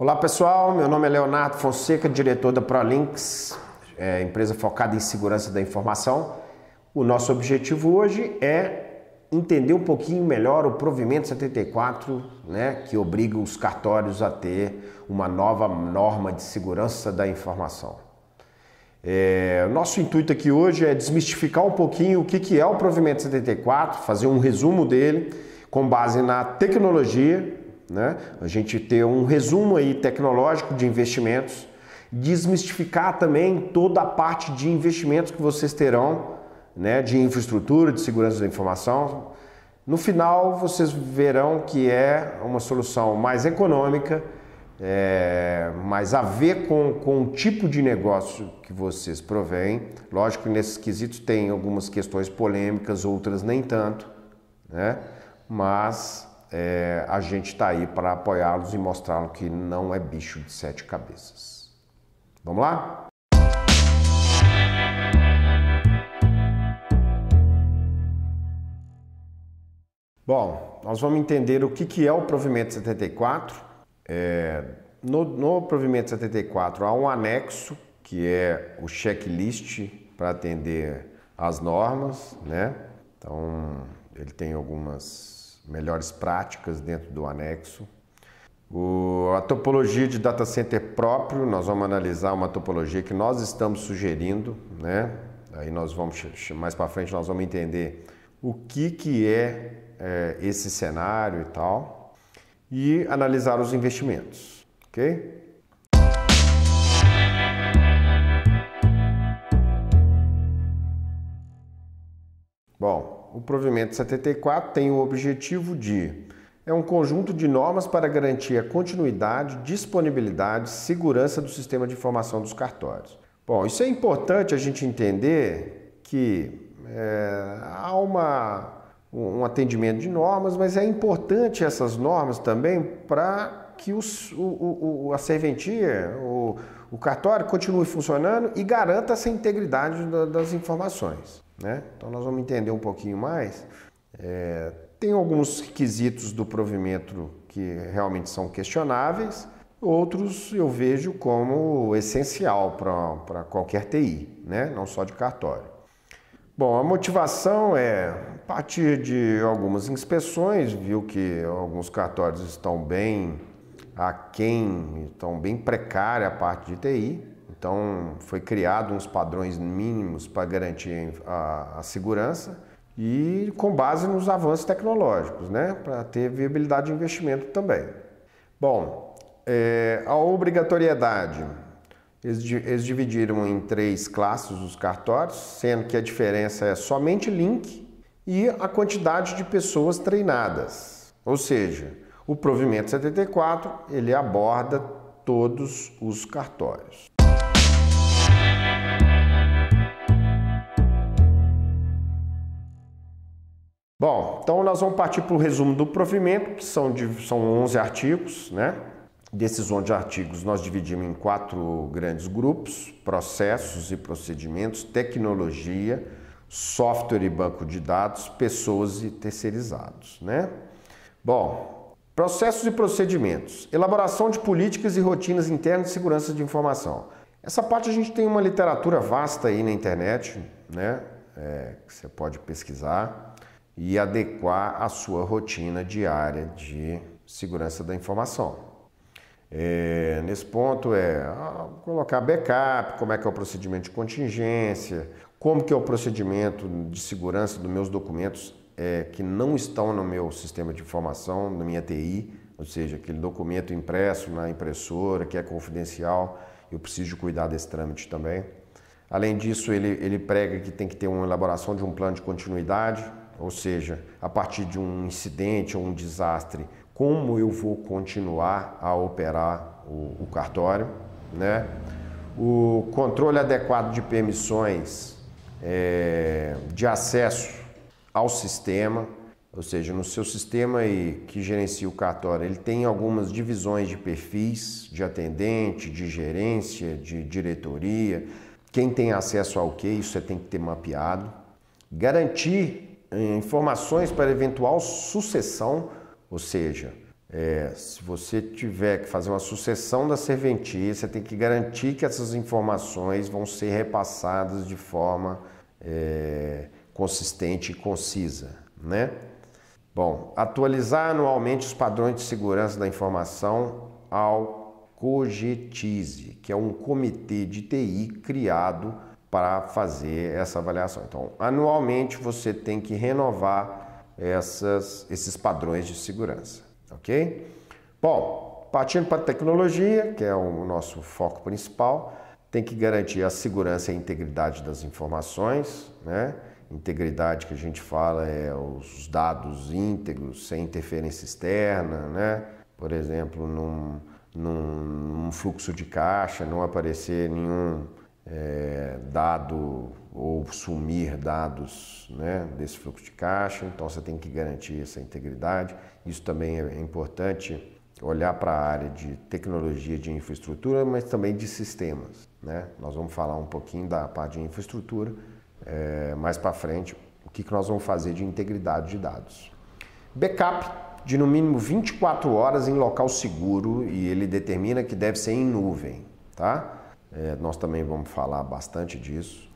Olá pessoal, meu nome é Leonardo Fonseca, diretor da ProLinx, empresa focada em segurança da informação. O nosso objetivo hoje é entender um pouquinho melhor o provimento 74, que obriga os cartórios a ter uma nova norma de segurança da informação. O nosso intuito aqui hoje é desmistificar um pouquinho o que é o provimento 74, fazer um resumo dele com base na tecnologia, a gente ter um resumo aí tecnológico de investimentos, desmistificar também toda a parte de investimentos que vocês terão, de infraestrutura, de segurança da informação. No final, vocês verão que é uma solução mais econômica, mais a ver com o tipo de negócio que vocês provêm. Lógico que nesses quesitos tem algumas questões polêmicas, outras nem tanto, mas a gente está aí para apoiá-los e mostrá-los que não é bicho de 7 cabeças. Vamos lá? Bom, nós vamos entender o que é o provimento 74. No provimento 74 há um anexo que é o checklist para atender às normas, Então ele tem algumas melhores práticas dentro do anexo. A topologia de data center próprio, nós vamos analisar uma topologia que nós estamos sugerindo, Aí nós vamos, mais para frente, nós vamos entender o que é esse cenário e tal, e analisar os investimentos, ok? Bom, o provimento 74 tem o objetivo de um conjunto de normas para garantir a continuidade, disponibilidade, segurança do sistema de informação dos cartórios. Bom, isso é importante a gente entender que há um atendimento de normas, mas é importante essas normas também para que a serventia, o cartório continue funcionando e garanta essa integridade das informações. Então nós vamos entender um pouquinho mais. Tem alguns requisitos do provimento que realmente são questionáveis, outros eu vejo como essencial para qualquer TI, não só de cartório. Bom, a motivação é, a partir de algumas inspeções, viu que alguns cartórios estão bem aquém, estão bem precária a parte de TI. Então, foi criado uns padrões mínimos para garantir a segurança e com base nos avanços tecnológicos, para ter viabilidade de investimento também. Bom, a obrigatoriedade, eles dividiram em 3 classes os cartórios, sendo que a diferença é somente link e a quantidade de pessoas treinadas. Ou seja, o provimento 74, ele aborda todos os cartórios. Bom, então nós vamos partir para o resumo do provimento, que são 11 artigos, Desses 11 artigos nós dividimos em 4 grandes grupos: processos e procedimentos, tecnologia, software e banco de dados, pessoas e terceirizados, Bom, processos e procedimentos, elaboração de políticas e rotinas internas de segurança de informação. Essa parte a gente tem uma literatura vasta aí na internet, que você pode pesquisar e adequar a sua rotina diária de segurança da informação. Nesse ponto colocar backup, como é que é o procedimento de contingência, como que é o procedimento de segurança dos meus documentos que não estão no meu sistema de informação, na minha TI, ou seja, aquele documento impresso na impressora que é confidencial, eu preciso cuidar desse trâmite também. Além disso, ele prega que tem que ter uma elaboração de um plano de continuidade, ou seja, a partir de um incidente ou um desastre, como eu vou continuar a operar o cartório, O controle adequado de permissões de acesso ao sistema, ou seja, no seu sistema que gerencia o cartório, ele tem algumas divisões de perfis, de atendente, de gerência, de diretoria. Quem tem acesso ao que, isso você tem que ter mapeado. Garantir informações para eventual sucessão, ou seja, Se você tiver que fazer uma sucessão da serventia, você tem que garantir que essas informações vão ser repassadas de forma consistente e concisa, né? Bom, atualizar anualmente os padrões de segurança da informação ao COGETIZE, que é um comitê de TI criado para fazer essa avaliação. Então, anualmente você tem que renovar esses padrões de segurança, ok? Bom, partindo para a tecnologia, que é o nosso foco principal, tem que garantir a segurança e a integridade das informações, né? Integridade que a gente fala é os dados íntegros, sem interferência externa, né? Por exemplo, num fluxo de caixa, não aparecer nenhum dado ou sumir dados, né, desse fluxo de caixa, então você tem que garantir essa integridade. Isso também é importante olhar para a área de tecnologia de infraestrutura, mas também de sistemas, né? Nós vamos falar um pouquinho da parte de infraestrutura mais para frente, o que nós vamos fazer de integridade de dados. Backup de no mínimo 24 horas em local seguro, e ele determina que deve ser em nuvem, tá? Nós também vamos falar bastante disso.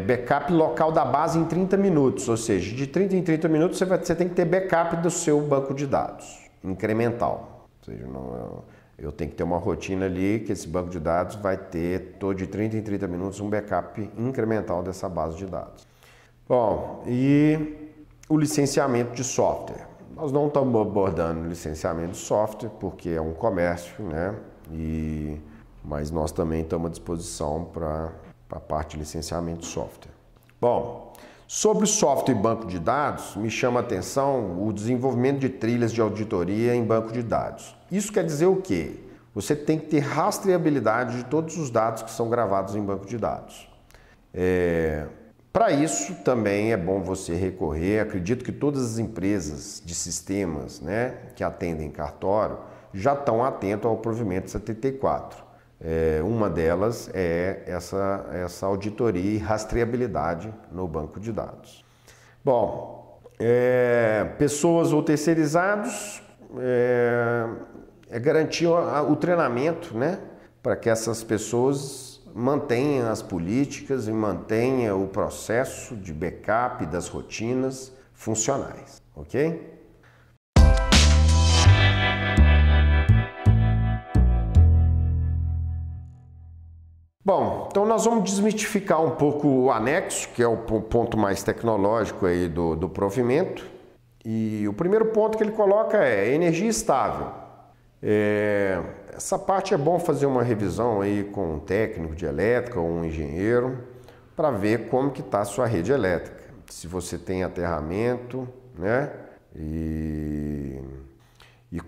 Backup local da base em 30 minutos, ou seja, de 30 em 30 minutos você tem que ter backup do seu banco de dados, incremental. Ou seja, eu tenho que ter uma rotina ali que esse banco de dados vai ter todo de 30 em 30 minutos um backup incremental dessa base de dados. Bom, e o licenciamento de software. Nós não estamos abordando licenciamento de software porque é um comércio, né? Mas nós também estamos à disposição para a parte de licenciamento de software. Bom, sobre software e banco de dados, me chama a atenção o desenvolvimento de trilhas de auditoria em banco de dados. Isso quer dizer o quê? Você tem que ter rastreabilidade de todos os dados que são gravados em banco de dados. Para isso também é bom você recorrer, acredito que todas as empresas de sistemas, né, que atendem cartório já estão atentas ao provimento 74. Uma delas é essa auditoria e rastreabilidade no banco de dados. Bom, pessoas ou terceirizados, garantir o treinamento, né, para que essas pessoas mantenham as políticas e mantenham o processo de backup das rotinas funcionais, ok? Bom, então nós vamos desmistificar um pouco o anexo, que é o ponto mais tecnológico aí do provimento. E o primeiro ponto que ele coloca é energia estável. Essa parte é bom fazer uma revisão aí com um técnico de elétrica ou um engenheiro para ver como que está a sua rede elétrica. Se você tem aterramento, né? E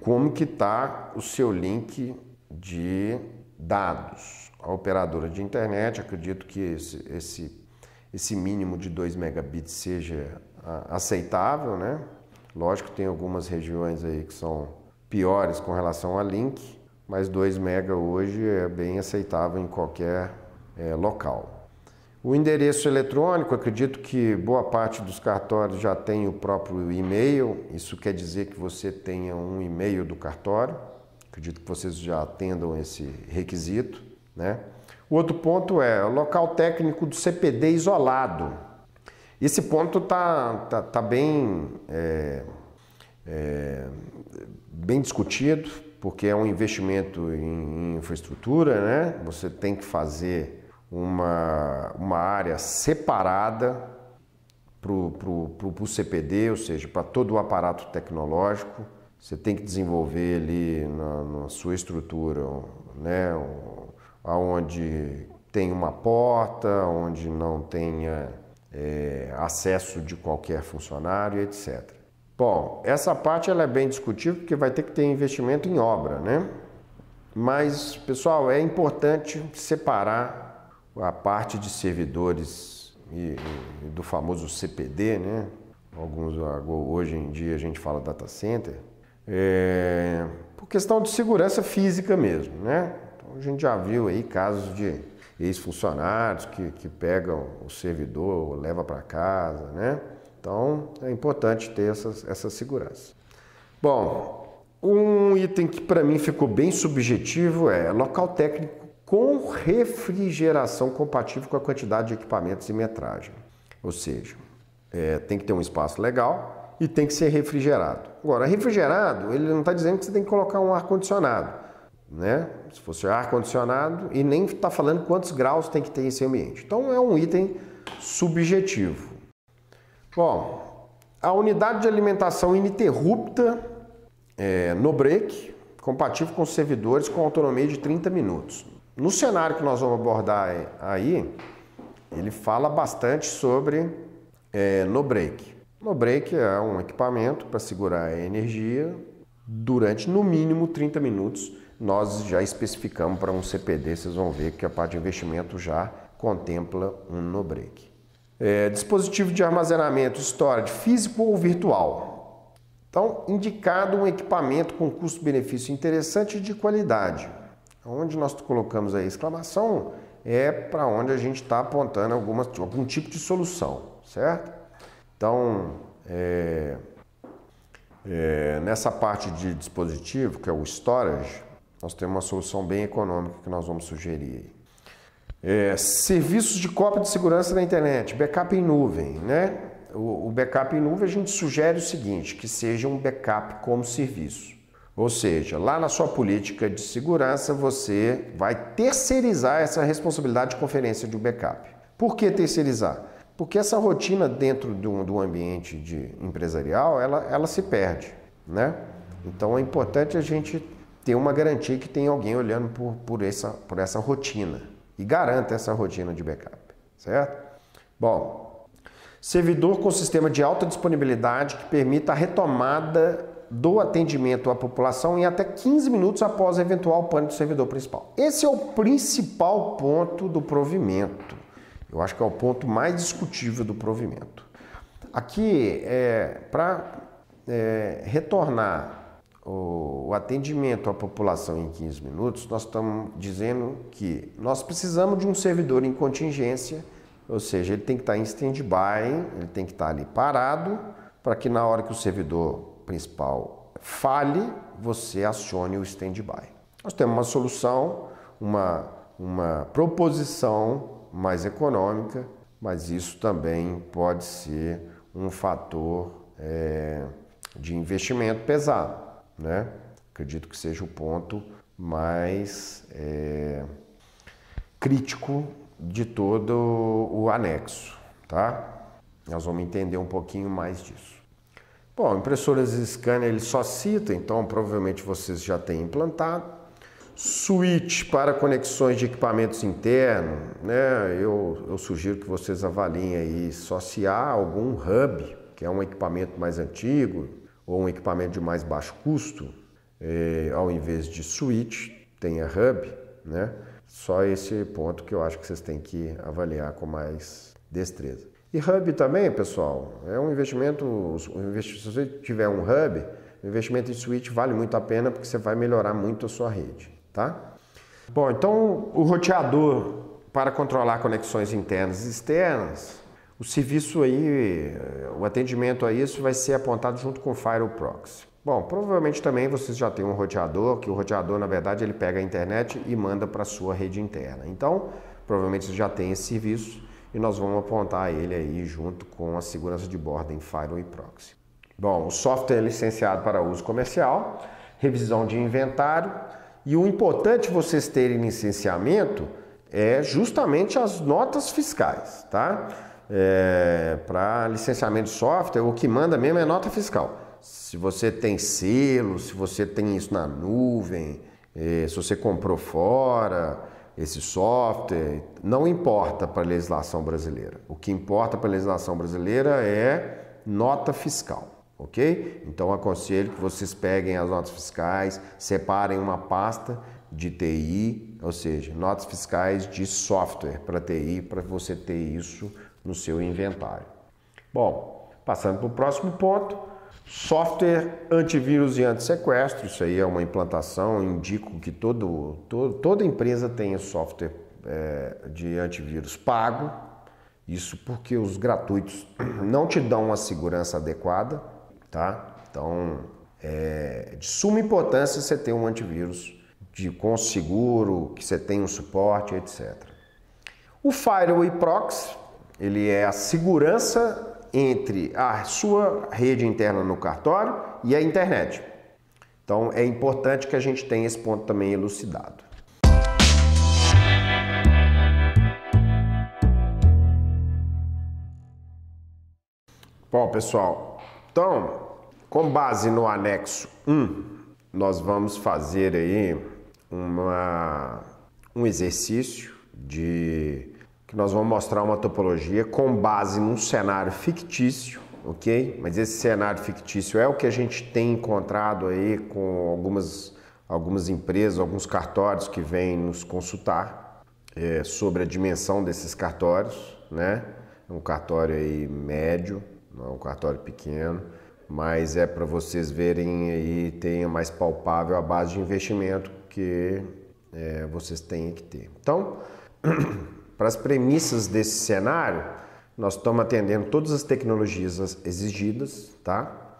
como que está o seu link de dados. A operadora de internet, acredito que esse mínimo de 2 megabits seja aceitável, né? Lógico que tem algumas regiões aí que são piores com relação a link, mas 2 mega hoje é bem aceitável em qualquer local. O endereço eletrônico, acredito que boa parte dos cartórios já tem o próprio e-mail, isso quer dizer que você tenha um e-mail do cartório, acredito que vocês já atendam esse requisito, né? O outro ponto é o local técnico do CPD isolado. Esse ponto tá bem discutido, porque é um investimento em infraestrutura, né? Você tem que fazer uma área separada para o CPD, ou seja, para todo o aparato tecnológico. Você tem que desenvolver ali na sua estrutura, né? Onde tem uma porta, onde não tenha acesso de qualquer funcionário, etc. Bom, essa parte ela é bem discutível porque vai ter que ter investimento em obra, né? Mas, pessoal, é importante separar a parte de servidores e do famoso CPD, né? Hoje em dia a gente fala data center, por questão de segurança física mesmo, né? Então, a gente já viu aí casos de ex-funcionários que pegam o servidor, leva para casa, né? Então, é importante ter essa segurança. Bom, Um item que para mim ficou bem subjetivo é local técnico com refrigeração compatível com a quantidade de equipamentos e metragem. Ou seja, tem que ter um espaço legal e tem que ser refrigerado. Agora, refrigerado, ele não está dizendo que você tem que colocar um ar-condicionado, né? Se fosse ar-condicionado, e nem está falando quantos graus tem que ter esse ambiente. Então, é um item subjetivo. Bom, a unidade de alimentação ininterrupta no break, compatível com servidores com autonomia de 30 minutos. No cenário que nós vamos abordar aí, ele fala bastante sobre no break. No break é um equipamento para segurar a energia durante no mínimo 30 minutos. Nós já especificamos para um CPD, vocês vão ver que a parte de investimento já contempla um no break. Dispositivo de armazenamento, storage físico ou virtual. Então, indicado um equipamento com custo-benefício interessante e de qualidade. Onde nós colocamos a exclamação é para onde a gente está apontando algum tipo de solução, certo? Então, nessa parte de dispositivo, que é o storage, nós temos uma solução bem econômica que nós vamos sugerir. Serviços de cópia de segurança na internet, backup em nuvem, né? O backup em nuvem a gente sugere o seguinte, que seja um backup como serviço. Ou seja, lá na sua política de segurança você vai terceirizar essa responsabilidade de conferência de um backup. Por que terceirizar? Porque essa rotina dentro do ambiente empresarial, ela se perde, né? Então é importante a gente ter uma garantia que tem alguém olhando por essa rotina e garanta essa rotina de backup, certo? Bom, servidor com sistema de alta disponibilidade que permita a retomada do atendimento à população em até 15 minutos após eventual pane do servidor principal. Esse é o principal ponto do provimento. Eu acho que é o ponto mais discutível do provimento. Aqui, para retornar o atendimento à população em 15 minutos, nós estamos dizendo que nós precisamos de um servidor em contingência, ou seja, ele tem que estar em stand-by, ele tem que estar ali parado, para que na hora que o servidor principal falhe, você acione o stand-by. Nós temos uma solução, uma proposição mais econômica, mas isso também pode ser um fator de investimento pesado, né? Acredito que seja o ponto mais crítico de todo o anexo, tá? Nós vamos entender um pouquinho mais disso. Bom, impressoras scanner ele só cita, então provavelmente vocês já têm implantado. Switch para conexões de equipamentos internos, né? Eu sugiro que vocês avaliem aí só se há algum hub, que é um equipamento mais antigo, ou um equipamento de mais baixo custo, ao invés de switch, tenha hub, né? Só esse ponto que eu acho que vocês têm que avaliar com mais destreza. E hub também, pessoal, é um investimento, se você tiver um hub, o investimento em switch vale muito a pena porque você vai melhorar muito a sua rede, tá? Bom, então o roteador para controlar conexões internas e externas, o serviço aí, o atendimento a isso vai ser apontado junto com o Firewall Proxy. Bom, provavelmente também vocês já têm um roteador, que o roteador, na verdade, ele pega a internet e manda para a sua rede interna. Então, provavelmente vocês já têm esse serviço e nós vamos apontar ele aí junto com a segurança de borda em Firewall e Proxy. Bom, o software é licenciado para uso comercial, revisão de inventário e o importante vocês terem licenciamento é justamente as notas fiscais, tá? Para licenciamento de software, o que manda mesmo é nota fiscal. Se você tem selo, se você tem isso na nuvem, se você comprou fora esse software, não importa para a legislação brasileira. O que importa para a legislação brasileira é nota fiscal, ok? Então aconselho que vocês peguem as notas fiscais, separem uma pasta de TI, ou seja, notas fiscais de software para TI, para você ter isso no seu inventário. Bom, passando para o próximo ponto, software antivírus e antissequestro. Isso aí é uma implantação, indico que toda empresa tenha software de antivírus pago, isso porque os gratuitos não te dão uma segurança adequada, tá? Então É de suma importância você ter um antivírus com seguro, que você tenha um suporte, etc. O Firewall e Proxy, ele é a segurança entre a sua rede interna no cartório e a internet. Então é importante que a gente tenha esse ponto também elucidado. Bom, pessoal, então, com base no anexo 1, nós vamos fazer aí um exercício que nós vamos mostrar uma topologia com base num cenário fictício, ok? Mas esse cenário fictício é o que a gente tem encontrado aí com algumas empresas, alguns cartórios que vêm nos consultar sobre a dimensão desses cartórios, né? Um cartório aí médio, não é um cartório pequeno, mas é para vocês verem aí, tenha mais palpável a base de investimento que vocês têm que ter. Então, para as premissas desse cenário, nós estamos atendendo todas as tecnologias exigidas, tá?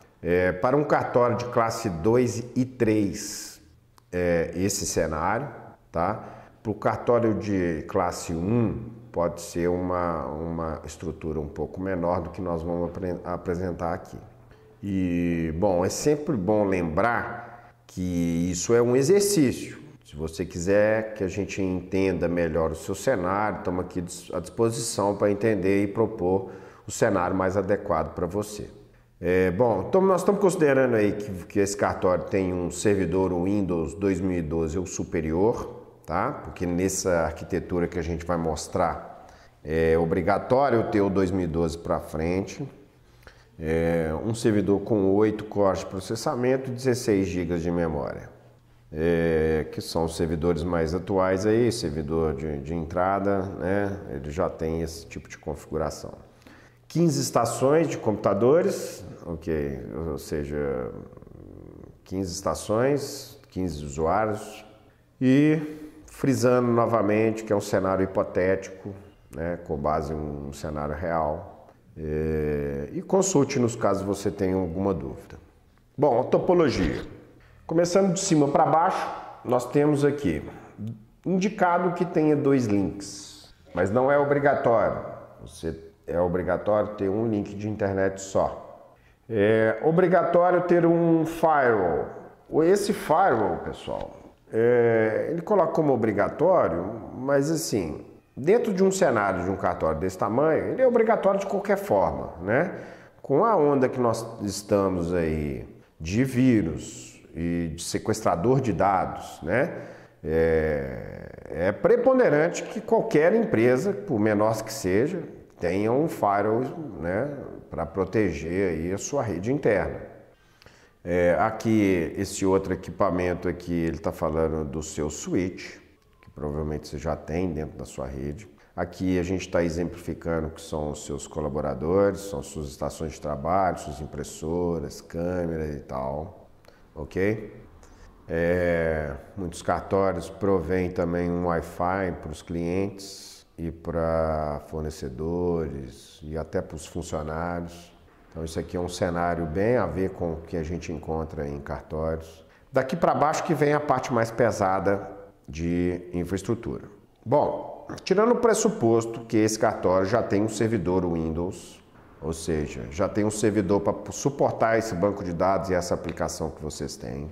Para um cartório de classe 2 e 3, esse cenário, tá? Para o cartório de classe 1, pode ser uma estrutura um pouco menor do que nós vamos apresentar aqui. E, bom, é sempre bom lembrar que isso é um exercício. Se você quiser que a gente entenda melhor o seu cenário, estamos aqui à disposição para entender e propor o cenário mais adequado para você. Bom, então nós estamos considerando aí que esse cartório tem um servidor Windows 2012 ou superior, tá? Porque nessa arquitetura que a gente vai mostrar é obrigatório ter o 2012 para frente. Um servidor com 8 cores de processamento e 16 GB de memória. Que são os servidores mais atuais aí, servidor de entrada, né? Ele já tem esse tipo de configuração. 15 estações de computadores, ok, ou seja, 15 estações, 15 usuários. E frisando novamente que é um cenário hipotético, né? Com base em um cenário real. E consulte nos casos você tenha alguma dúvida. Bom, a topologia. Começando de cima para baixo, nós temos aqui indicado que tenha 2 links, mas não é obrigatório. É obrigatório ter um link de internet só. É obrigatório ter um firewall. Esse firewall, pessoal, ele coloca como obrigatório, mas assim, dentro de um cenário de um cartório desse tamanho, ele é obrigatório de qualquer forma, né? Com a onda que nós estamos aí de vírus e de sequestrador de dados, né? É preponderante que qualquer empresa, por menor que seja, tenha um firewall, né, para proteger aí a sua rede interna. Aqui, esse outro equipamento aqui, ele está falando do seu switch, que provavelmente você já tem dentro da sua rede. Aqui a gente está exemplificando que são os seus colaboradores, são suas estações de trabalho, suas impressoras, câmeras e tal. Ok? Muitos cartórios provêm também um Wi-Fi para os clientes e para fornecedores e até para os funcionários. Então isso aqui é um cenário bem a ver com o que a gente encontra em cartórios. Daqui para baixo que vem a parte mais pesada de infraestrutura. Bom, tirando o pressuposto que esse cartório já tem um servidor Windows, ou seja, já tem um servidor para suportar esse banco de dados e essa aplicação que vocês têm.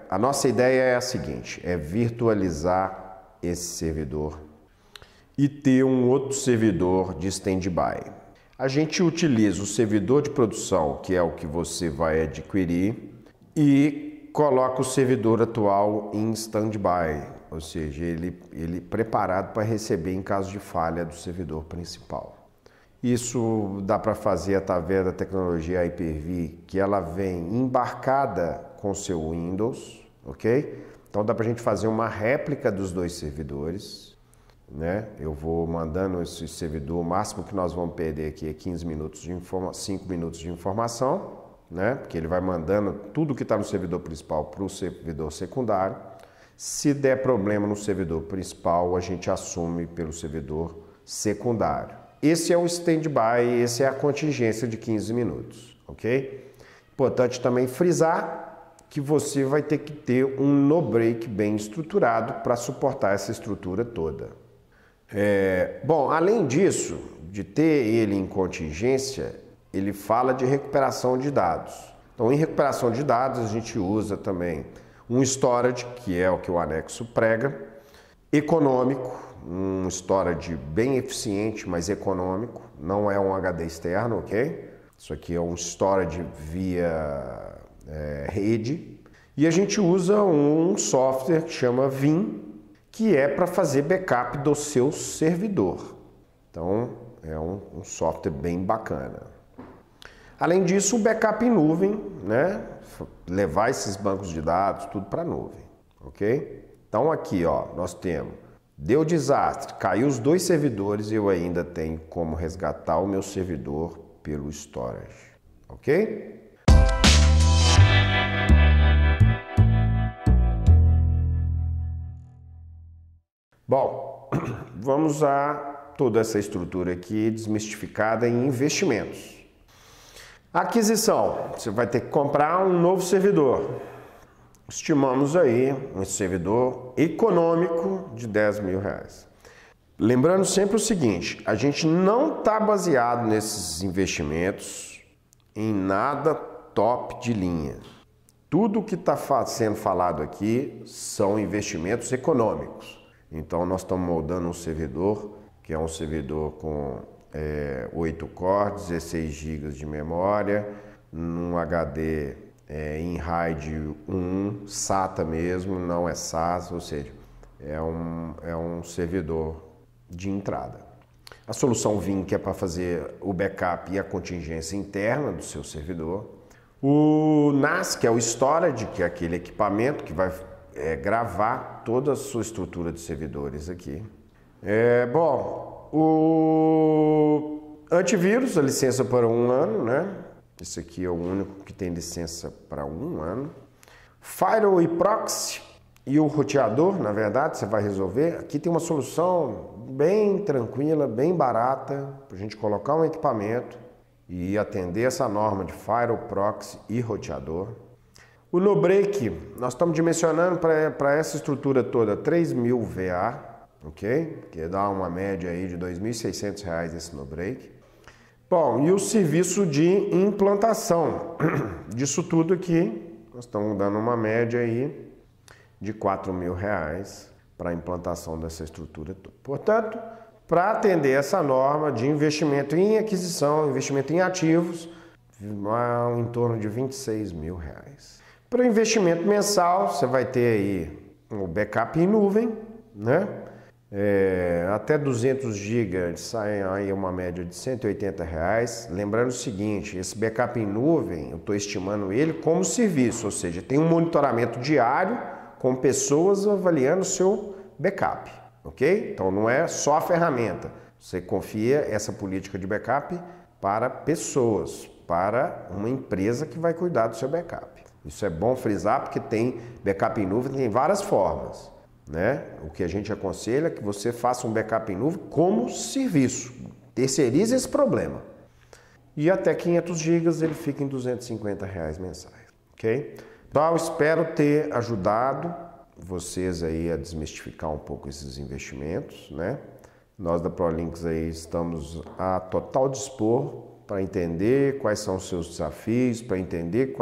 A nossa ideia é a seguinte, é virtualizar esse servidor e ter um outro servidor de stand-by. A gente utiliza o servidor de produção, que é o que você vai adquirir, e coloca o servidor atual em stand-by, ou seja, ele preparado para receber em caso de falha do servidor principal. Isso dá para fazer através da tecnologia Hyper-V, que ela vem embarcada com o seu Windows, ok? Então dá para a gente fazer uma réplica dos 2 servidores, né? Eu vou mandando esse servidor, o máximo que nós vamos perder aqui é 5 minutos de informação, né? Porque ele vai mandando tudo que está no servidor principal para o servidor secundário. Se der problema no servidor principal, a gente assume pelo servidor secundário. Esse é o stand-by, essa é a contingência de 15 minutos, ok? Importante também frisar que você vai ter que ter um no-break bem estruturado para suportar essa estrutura toda. Bom, além disso, de ter ele em contingência, ele fala de recuperação de dados. Então, em recuperação de dados, a gente usa também um storage, que é o que o anexo prega, econômico, um storage bem eficiente, mas econômico, não é um HD externo, ok? Isso aqui é um storage via rede. E a gente usa um software que chama Vim, que é para fazer backup do seu servidor. Então, é um software bem bacana. Além disso, o backup em nuvem, né? Levar esses bancos de dados, tudo para a nuvem, ok? Então aqui, ó, nós temos, deu desastre, caiu os 2 servidores e eu ainda tenho como resgatar o meu servidor pelo storage, ok? Bom, vamos a toda essa estrutura aqui desmistificada em investimentos. Aquisição, você vai ter que comprar um novo servidor. Estimamos aí um servidor econômico de R$10.000. Lembrando sempre o seguinte, a gente não está baseado nesses investimentos em nada top de linha. Tudo que está sendo falado aqui são investimentos econômicos. Então nós estamos moldando um servidor, que é um servidor com 8 cores, 16 GB de memória, num HD em RAID 1, SATA mesmo, não é SAS, ou seja, é um servidor de entrada. A solução Vim, que é para fazer o backup e a contingência interna do seu servidor. O NAS, que é o storage, que é aquele equipamento que vai gravar toda a sua estrutura de servidores aqui. Bom, o antivírus, a licença para 1 ano, né? Esse aqui é o único que tem licença para 1 ano. Firewall e proxy e o roteador, na verdade, você vai resolver. Aqui tem uma solução bem tranquila, bem barata, para a gente colocar um equipamento e atender essa norma de firewall, proxy e roteador. O no-break, nós estamos dimensionando para essa estrutura toda 3.000 VA, ok? Que dá uma média aí de R$ 2.600 esse no-break. Bom, e o serviço de implantação disso tudo aqui, nós estamos dando uma média aí de R$ 4.000 para a implantação dessa estrutura toda. Portanto, para atender essa norma de investimento em aquisição, investimento em ativos, em torno de R$ 26.000. Para o investimento mensal, você vai ter aí o backup em nuvem, né? Até 200 GB sai aí uma média de R$ 180. Lembrando o seguinte, esse backup em nuvem, eu estou estimando ele como serviço, ou seja, tem um monitoramento diário com pessoas avaliando o seu backup, ok? Então não é só a ferramenta, você confia essa política de backup para pessoas, para uma empresa que vai cuidar do seu backup. Isso é bom frisar porque tem backup em nuvem, tem várias formas, né? O que a gente aconselha é que você faça um backup em nuvem como serviço, terceirize esse problema. E até 500 GB ele fica em R$ 250 mensais, ok? Então eu espero ter ajudado vocês aí a desmistificar um pouco esses investimentos, né? Nós da ProLinks aí estamos a total dispor para entender quais são os seus desafios, para entender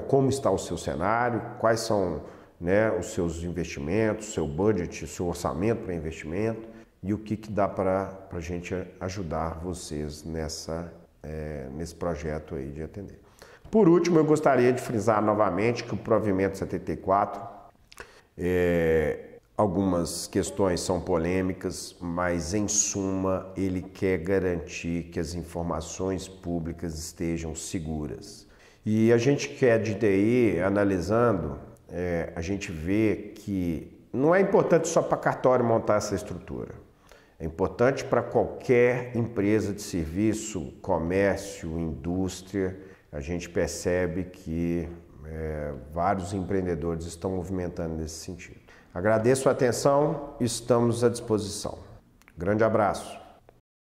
como está o seu cenário, quais são, né, os seus investimentos, seu budget, seu orçamento para investimento e o que dá para a gente ajudar vocês nesse projeto aí de atender. Por último, eu gostaria de frisar novamente que o provimento 74, algumas questões são polêmicas, mas em suma ele quer garantir que as informações públicas estejam seguras. E a gente quer de TI, analisando, a gente vê que não é importante só para cartório montar essa estrutura. É importante para qualquer empresa de serviço, comércio, indústria. A gente percebe que vários empreendedores estão movimentando nesse sentido. Agradeço a atenção, estamos à disposição. Grande abraço.